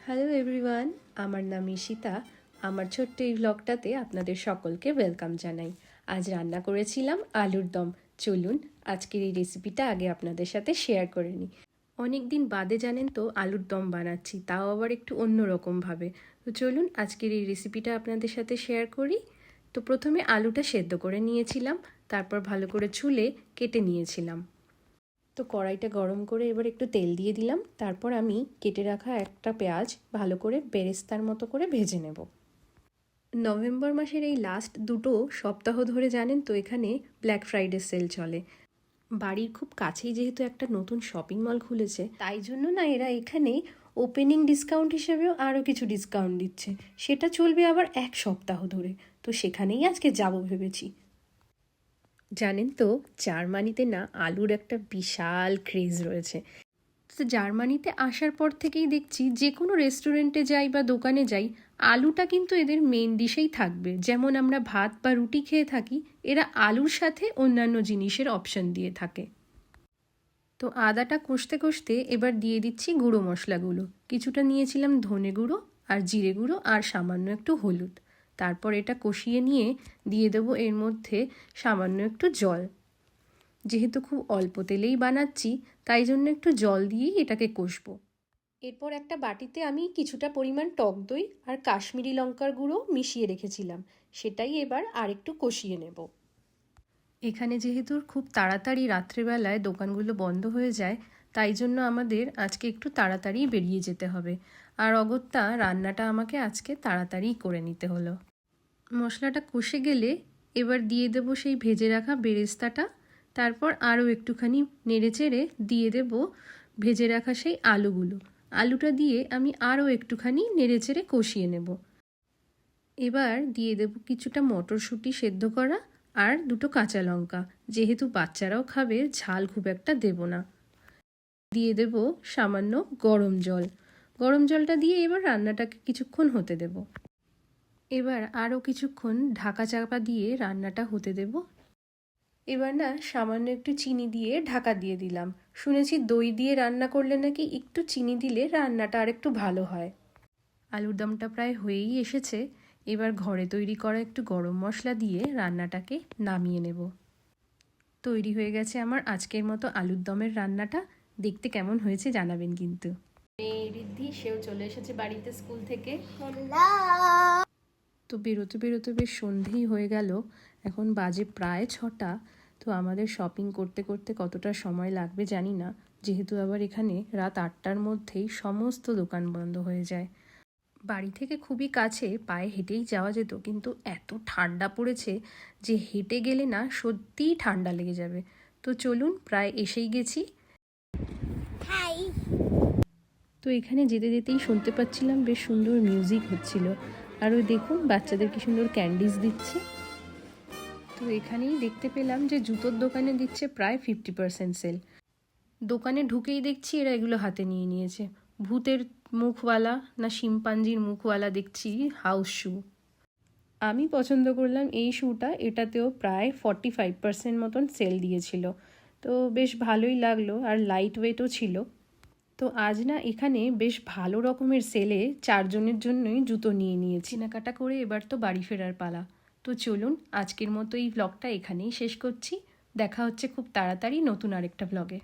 Hello everyone, আমার নাম ঈশিতা। আমার ছোট্ট এই ব্লগটাতে আপনাদের সকলকে ওয়েলকাম জানাই। আজ রান্না করেছিলাম আলুর দম। চলুন আজকের এই রেসিপিটা আগে আপনাদের সাথে শেয়ার করে নিই। অনেক দিন বাদে জানেন তো আলুর দম বানাচ্ছি, তাও আবার একটু অন্যরকমভাবে। তো চলুন আজকের এই রেসিপিটা আপনাদের সাথে শেয়ার করি। তো প্রথমে আলুটা সেদ্ধ করে নিয়েছিলাম, তারপর ভালো করে ছুলে কেটে নিয়েছিলাম। তো কড়াইটা গরম করে এবার একটু তেল দিয়ে দিলাম, তারপর আমি কেটে রাখা একটা পেঁয়াজ ভালো করে বেরেস্তার মতো করে ভেজে নেব। নভেম্বর মাসের এই লাস্ট দুটো সপ্তাহ ধরে জানেন তো এখানে ব্ল্যাক ফ্রাইডে সেল চলে। বাড়ির খুব কাছেই যেহেতু একটা নতুন শপিং মল খুলেছে, তাই জন্য না এরা এখানে ওপেনিং ডিসকাউন্ট হিসেবেও আরও কিছু ডিসকাউন্ট দিচ্ছে। সেটা চলবে আবার এক সপ্তাহ ধরে। তো সেখানেই আজকে যাব ভেবেছি। জানেন তো জার্মানিতে না আলুর একটা বিশাল ক্রেজ রয়েছে। তো জার্মানিতে আসার পর থেকেই দেখছি যে কোনো রেস্টুরেন্টে যাই বা দোকানে যাই, আলুটা কিন্তু এদের মেন ডিশেই থাকবে। যেমন আমরা ভাত বা রুটি খেয়ে থাকি, এরা আলুর সাথে অন্যান্য জিনিসের অপশন দিয়ে থাকে। তো আদাটা কষতে কষতে এবার দিয়ে দিচ্ছি গুঁড়ো মশলাগুলো। কিছুটা নিয়েছিলাম ধনে গুঁড়ো আর জিরে গুঁড়ো আর সামান্য একটু হলুদ। তারপর এটা কষিয়ে নিয়ে দিয়ে দেবো এর মধ্যে সামান্য একটু জল। যেহেতু খুব অল্প তেলেই বানাচ্ছি, তাই জন্য একটু জল দিয়েই এটাকে কষবো। এরপর একটা বাটিতে আমি কিছুটা পরিমাণ টক দই আর কাশ্মীরি লঙ্কার গুঁড়ো মিশিয়ে রেখেছিলাম, সেটাই এবার আরেকটু কষিয়ে নেব। এখানে যেহেতু খুব তাড়াতাড়ি রাত্রিবেলায় দোকানগুলো বন্ধ হয়ে যায়, তাই জন্য আমাদের আজকে একটু তাড়াতাড়ি বেরিয়ে যেতে হবে। আর অগত্যা রান্নাটা আমাকে আজকে তাড়াতাড়ি করে নিতে হলো। মশলাটা কষে গেলে এবার দিয়ে দেবো সেই ভেজে রাখা বেরেস্তাটা। তারপর আরও একটুখানি নেড়েচেড়ে দিয়ে দেব ভেজে রাখা সেই আলুগুলো। আলুটা দিয়ে আমি আরও একটুখানি নেড়েচেড়ে কষিয়ে নেব। এবার দিয়ে দেব কিছুটা মটরশুঁটি সেদ্ধ করা আর দুটো কাঁচা লঙ্কা। যেহেতু বাচ্চারাও খাবে, ঝাল খুব একটা দেব না। দিয়ে দেব সামান্য গরম জল। গরম জলটা দিয়ে এবার রান্নাটাকে কিছুক্ষণ হতে দেব। এবার আরও কিছুক্ষণ ঢাকা চাপা দিয়ে রান্নাটা হতে দেব। এবার না সামান্য একটু চিনি দিয়ে ঢাকা দিয়ে দিলাম। শুনেছি দই দিয়ে রান্না করলে নাকি একটু চিনি দিলে রান্নাটা আর একটু ভালো হয়। আলুর দমটা প্রায় হয়েই এসেছে। এবার ঘরে তৈরি করা একটু গরম মশলা দিয়ে রান্নাটাকে নামিয়ে নেব। তৈরি হয়ে গেছে আমার আজকের মতো আলুর দমের রান্নাটা। দেখতে কেমন হয়েছে জানাবেন কিন্তু। ঋদ্ধি সেও চলে এসেছে বাড়িতে স্কুল থেকে। তো বেরোতে বেরোতে বেশ সন্ধেই হয়ে গেল। এখন বাজে প্রায় 6টা। তো আমাদের শপিং করতে করতে কতটা সময় লাগবে জানি না, যেহেতু আবার এখানে রাত 8টার মধ্যেই সমস্ত দোকান বন্ধ হয়ে যায়। বাড়ি থেকে খুবই কাছে, পায়ে হেঁটেই যাওয়া যেত, কিন্তু এত ঠান্ডা পড়েছে যে হেঁটে গেলে না সত্যিই ঠান্ডা লেগে যাবে। তো চলুন, প্রায় এসেই গেছি। তো এখানে যেতে যেতেই শুনতে পাচ্ছিলাম বেশ সুন্দর মিউজিক হচ্ছিল। আর ওই দেখুন বাচ্চাদের কি সুন্দর ক্যান্ডিজ দিচ্ছে। তো এখানেই দেখতে পেলাম যে জুতোর দোকানে দিচ্ছে প্রায় 50% সেল। দোকানে ঢুকেই দেখছি এরা এগুলো হাতে নিয়ে নিয়েছে। ভূতের মুখওয়ালা না শিম্পাঞ্জির মুখওয়ালা দেখছি হাউস শু। আমি পছন্দ করলাম এই শুটা। এটাতেও প্রায় 45% মতন সেল দিয়েছিল। তো বেশ ভালোই লাগলো, আর লাইট ওয়েটও ছিল। তো আজ না এখানে বেশ ভালো রকমের সেলে 4 জনের জন্যই জুতো নিয়ে নিয়েছি। কেনাকাটা করে এবার তো বাড়ি ফেরার পালা। তো চলুন আজকের মতো এই ব্লগটা এখানেই শেষ করছি। দেখা হচ্ছে খুব তাড়াতাড়ি নতুন আরেকটা ব্লগে।